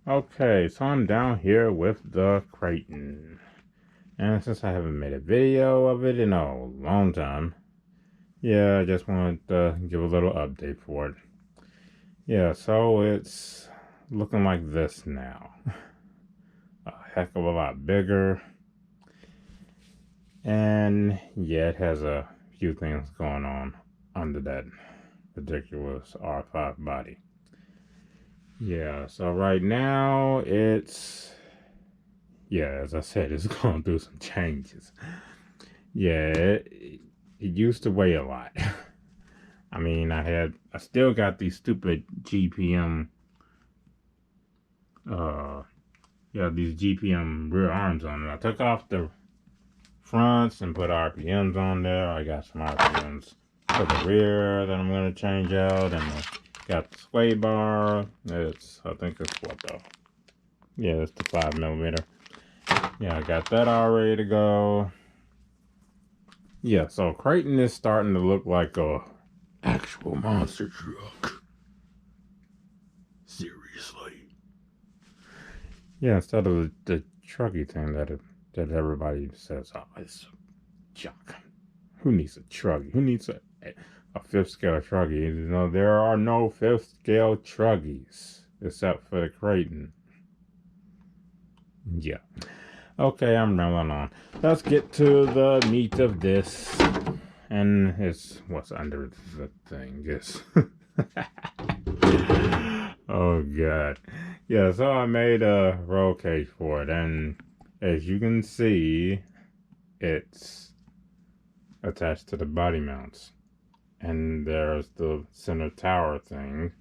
Okay, so I'm down here with the Kraton. And since I haven't made a video of it in a long time, yeah, I just wanted to give a little update for it. Yeah, so it's looking like this now. A heck of a lot bigger. And yeah, it has a few things going on under that ridiculous R5 body. Yeah, so right now yeah, as I said, it's going through some changes. Yeah, it used to weigh a lot. I mean, I still got these stupid GPM, uh, these GPM rear arms on it. I took off the fronts and put RPMs on there. I got some RPMs for the rear that I'm going to change out, and I got the sway bar. I think it's what though? Yeah, it's the 5mm. Yeah, I got that all ready to go. Yeah, so Kraton is starting to look like a actual monster truck. Seriously. Yeah, instead of the trucky thing that everybody says, oh, it's a junk. Who needs a truggy? Who needs a fifth scale truggy? You know, there are no fifth scale truggies except for the Kraton. Yeah. Okay, I'm rambling on. Let's get to the meat of this. And it's what's under the thing. Yes. Oh, God. Yeah, so I made a roll cage for it. And as you can see, it's attached to the body mounts. And there's the center tower thing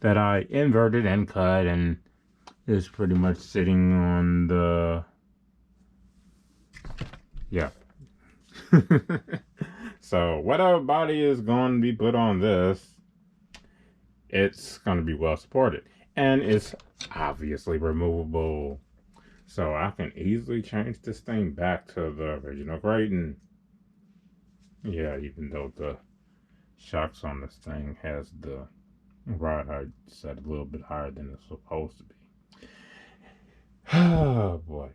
that I inverted and cut and is pretty much sitting on the... Yeah. So whatever body is going to be put on this, it's going to be well supported. And it's obviously removable. So I can easily change this thing back to the original Kraton. Yeah, even though the shocks on this thing has the rod height set a little bit higher than it's supposed to be. Oh boy.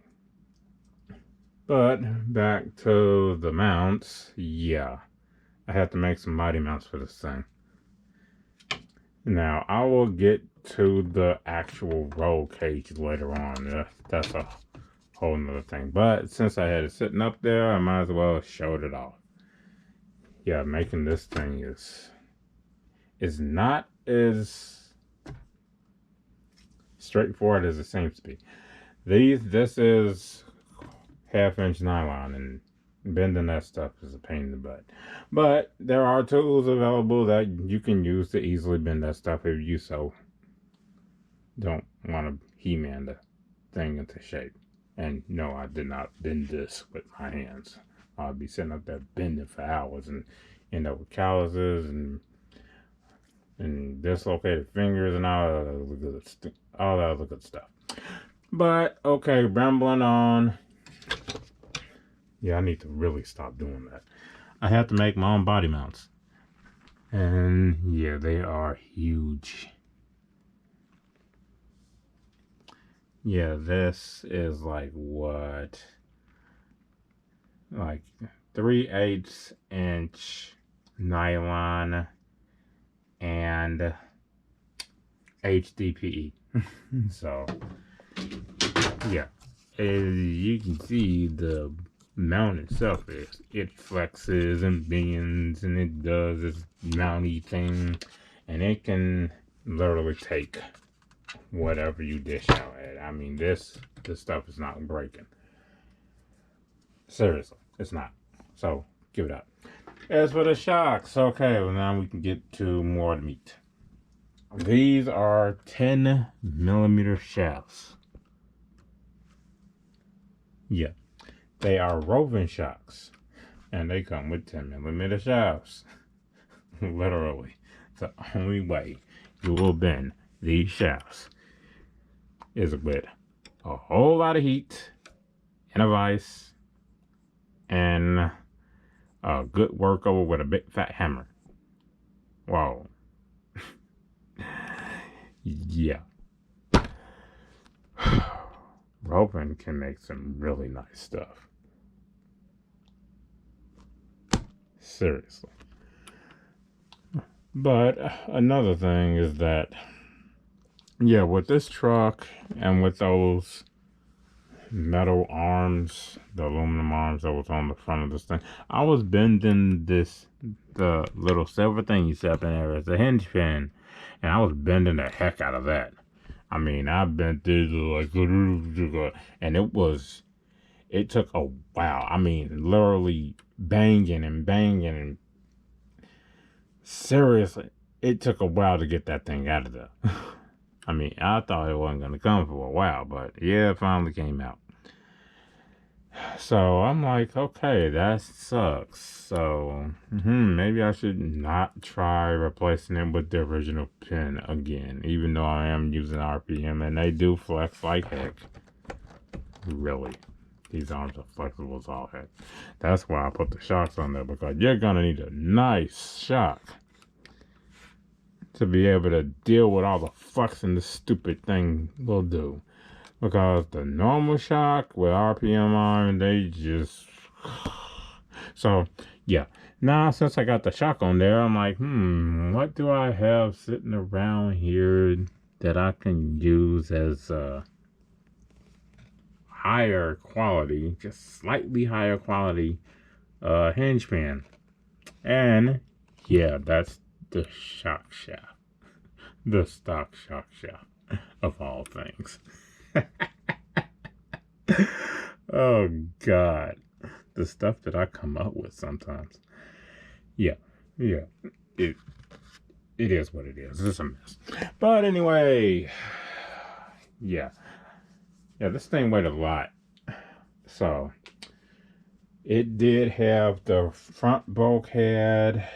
But back to the mounts. Yeah, I had to make some body mounts for this thing. Now, I will get to the actual roll cage later on. That's a whole nother thing. But since I had it sitting up there, I might as well show it off. Yeah, making this thing is not as straightforward as it seems to be. This is 1/2 inch nylon, and bending that stuff is a pain in the butt. But there are tools available that you can use to easily bend that stuff if you so don't want to He-Man the thing into shape. And no, I did not bend this with my hands. I'll be sitting up there bending for hours and end up with calluses and dislocated fingers and all that other good stuff. But okay, rambling on. Yeah, I need to really stop doing that. I have to make my own body mounts. And yeah, they are huge. Yeah, this is like what? Like 3/8 inch nylon and HDPE. So, yeah. As you can see, the mount itself it flexes and bends and it does its mounty thing, and it can literally take whatever you dish out at. I mean, this stuff is not breaking. Seriously, it's not. So give it up. As for the shocks, okay, well now we can get to more meat. These are 10mm shafts. Yeah, they are Rovan shocks, and they come with 10mm shafts. Literally, the only way you will bend these shafts is with a whole lot of heat and a vise and a good workover with a big fat hammer. Whoa. Yeah. Rovan can make some really nice stuff. Seriously. But another thing is that, yeah, with this truck and with those metal arms, the aluminum arms that was on the front of this thing, I was bending the little silver thing you set up in there as a hinge pin, and I was bending the heck out of that. I mean, I bent this like, and it took a while. I mean, literally banging and seriously, it took a while to get that thing out of there. I mean, I thought it wasn't going to come for a while, but yeah, it finally came out. So I'm like, okay, that sucks. So maybe I should not try replacing it with the original pin again, even though I am using RPM and they do flex like heck. Really. These arms are flexible as all heck. That's why I put the shocks on there, because you're going to need a nice shock to be able to deal with all the flexing this stupid thing will do. Because the normal shock with RPM on, they just... So, yeah. Now, since I got the shock on there, I'm like, what do I have sitting around here that I can use as higher quality, just slightly higher quality hinge pin? And, yeah, that's the shock shaft. The stock shock shaft, of all things. Oh God, the stuff that I come up with sometimes. Yeah, it is what it is. It's a mess. But anyway, yeah, this thing weighed a lot. So it did have the front bulkhead,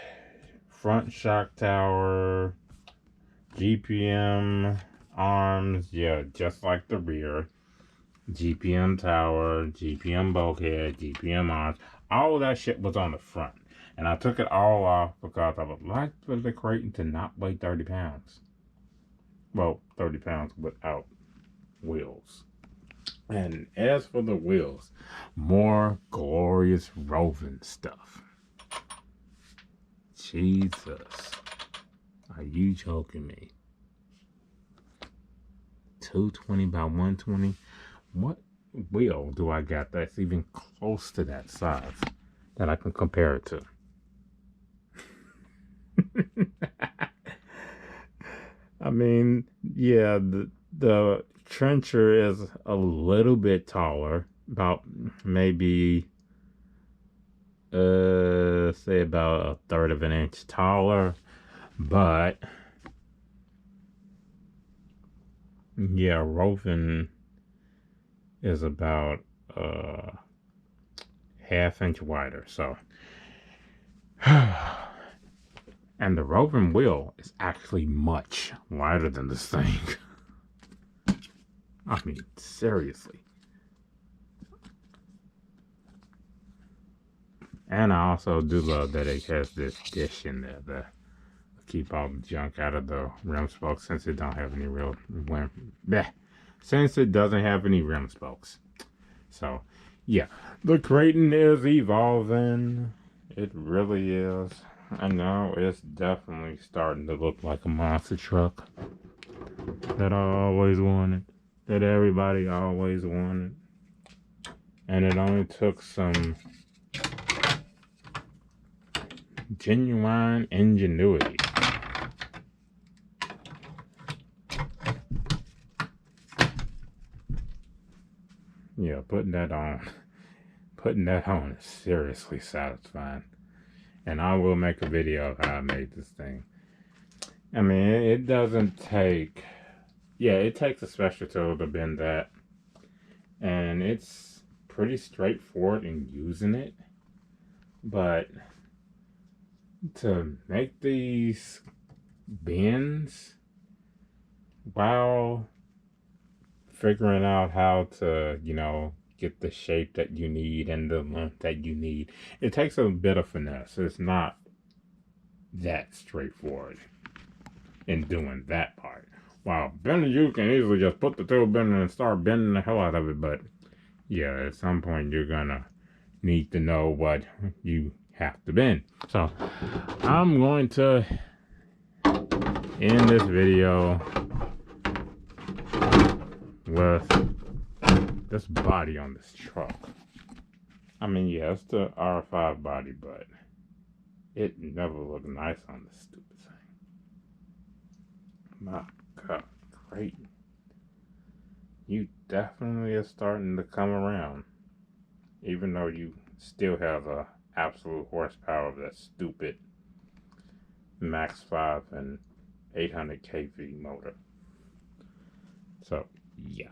front shock tower, GPM arms, yeah, just like the rear. GPM tower, GPM bulkhead, GPM arms, all of that shit was on the front. And I took it all off because I would like for the Kraton to not weigh 30 pounds. Well, 30 pounds without wheels. And as for the wheels, more glorious Rovan stuff. Jesus. Are you joking me? 220 by 120? What wheel do I got that's even close to that size that I can compare it to? I mean, yeah, the trencher is a little bit taller, about maybe say about 1/3 of an inch taller, but yeah, Rovan is about 1/2 inch wider. So, and the Rovan wheel is actually much wider than this thing. I mean, seriously. And I also do love that it has this dish in there to keep all the junk out of the rim spokes, since it don't have any since it doesn't have any rim spokes. So, yeah, the Kraton is evolving. It really is. I know it's definitely starting to look like a monster truck that I always wanted, that everybody always wanted. And it only took some genuine ingenuity. Yeah, putting that on is seriously satisfying. And I will make a video of how I made this thing. I mean, it doesn't take... Yeah, it takes a special tool to bend that. And it's pretty straightforward in using it. But to make these bends while figuring out how to, get the shape that you need and the length that you need, it takes a bit of finesse. It's not that straightforward in doing that part. Wow, bender, you can easily just put the tool bender and start bending the hell out of it, but yeah, at some point you're gonna need to know what you have to bend. So I'm going to end this video with this body on this truck. I mean, yeah, it's the R5 body, but it never looked nice on this stupid thing. My God, Kraton, you definitely are starting to come around, even though you still have a absolute horsepower of that stupid Max 5 and 800 kV motor. So, yeah.